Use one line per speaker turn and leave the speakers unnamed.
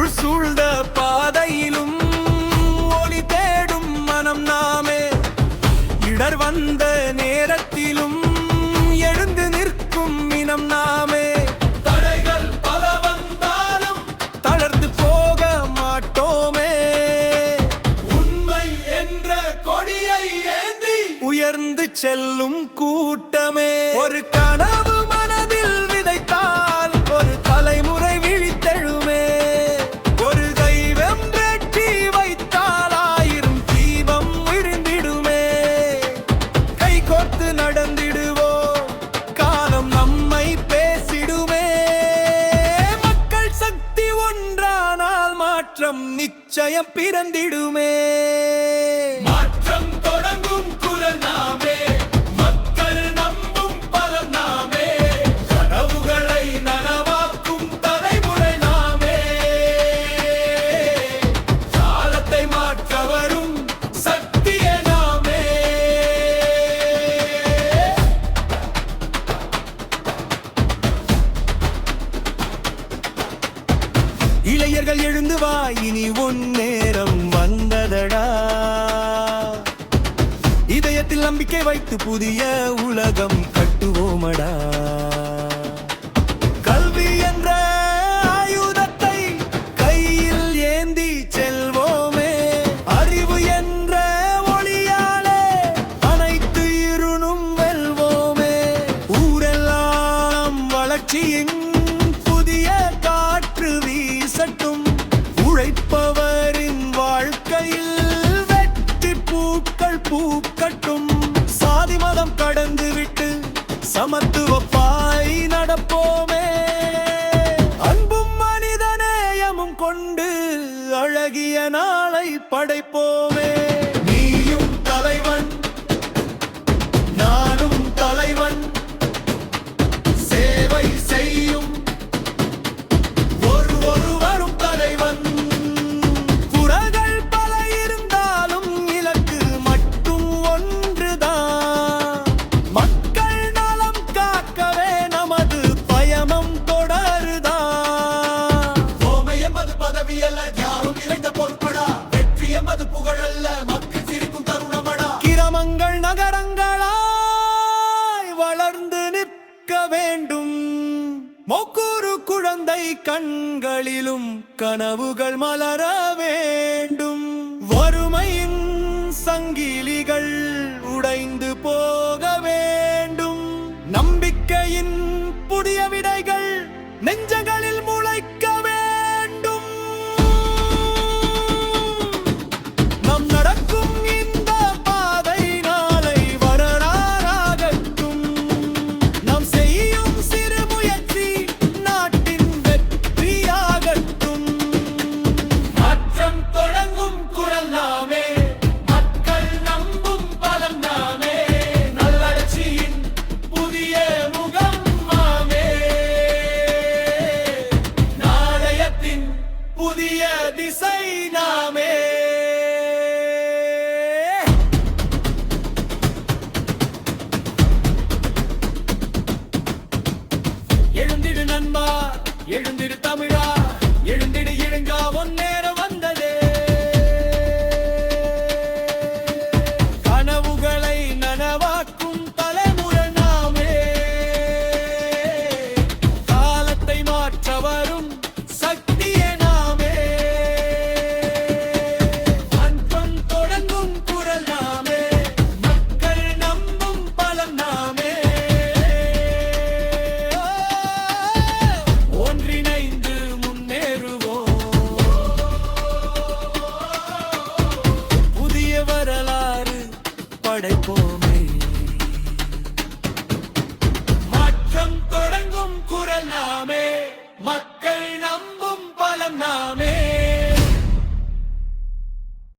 இருள் சூழ்ந்த பாதையிலும் ஒளி தேடும் மனம் நாமே. இடர் வந்த நேரத்திலும் எழுந்து நிற்கும் இனம் நாமே. தடைகள் பல வந்தாலும் தளர்ந்து போக மாட்டோமே. உண்மை என்ற கொடியை ஏந்தி உயர்ந்து செல்லும் கூட்டமே. ஒரு கனவு மனதில் விதைத்தால் ஒரு தலைமுறை விழித்தெழுமே. ஒரு தெய்வம் வெற்றி வைத்தால் 1000 தீபம் விழுந்திடுமே. கை கோர்த்து நடந்திடுவோம், காலம் நம்மை பேசிடுமே. மக்கள் சக்தி ஒன்றானால் மாற்றம் நிச்சயம் பிறந்திடுமே. மாற்றம் தொடங்கும் குரல் நாமே. மக்கள் நம்பும் பலம் நாமே. கனவுகளை நனவாக்கும் தலைமுறை நாமே. காலத்தை மாற்ற வரும் சக்திய நாமே. இளைஞர்கள் எழுந்து வா, இனி உன் நேரம் வந்ததடா. இதயத்தில் நம்பிக்கை வைத்து புதிய உலகம் கட்டுவோமடா. கல்வி என்ற ஆயுதத்தை கையில் ஏந்தி செல்வோமே. அறிவு என்ற ஒளியாலே அனைத்து இருளும் வெல்வோமே. ஊரெல்லாம் வளர்ச்சியின் புதிய காற்று வீசட்டும். உழைப்பவரின் வாழ்க்கையில் வெற்றி பூக்கள் பூக்கட்டும். சாதி மதம் கடந்து விட்டு சமத்துவப்பாய் நடப்போமே. அன்பும் மனிதநேயமும் கொண்டு அழகிய நாளை படைப்போமே. நீயும் தலைவன், நானும் தலைவன். சேவை செய்யும் ஒருவரும் தலைவன். குறகள் பல இருந்தாலும் இலக்கு மட்டும் ஒன்றுதான். மக்கள் நலம் காக்கவே நமது பயணம் தொடருதான். ஓமை என்பது பதவி அல்ல, யாரும் இறைந்த பொறுப்படா. வெற்றி என்பது புகழல்ல, மக்கள் சிரிக்கும் தருணமடா. கிராமங்கள் நகரங்களாய் வளர்ந்து நிற்க வேண்டும். மொக்கூறு குழந்தை கண்களிலும் கனவுகள் மலர வேண்டும். வறுமையின் சங்கிலிகள் உடைந்து போக வேண்டும். நம்பிக்கையின் புதிய விதைகள் நெஞ்சங்களில் முளைக்க வேண்டும். நாம் நடக்கும் இந்த பாதை நாளை வரலாறாகட்டும். நாம் செய்யும் சிறு முயற்சி நாட்டின் வெற்றியாகட்டும். மாற்றம் தொடங்கும் குரல் நாமே. மக்கள் நம்பும் பலம் நாமே. நல்லடர்ச்சியின் புதிய முகம் நாமே. நாணயத்தின் புதிய திசை நாமே. எழுந்திடு நண்பா, எழுந்திடு தமிழா, எழுந்திடு இழுங்கா, உன் நேரம் வந்ததே. கனவுகளை நனவாக்கும் தலைமுறை நாமே. காலத்தை மாற்ற வரும் சக்தியே நாமே. அன்பம் தொடங்கும் குரல் நாமே. மக்கள் நம்பும் பலம் நாமே. ஒன்றிணைந்து முன்னேறுவோம். புதிய வரலாறு படைப்போமே. மாற்றம் தொடங்கும் குரல் நாமே.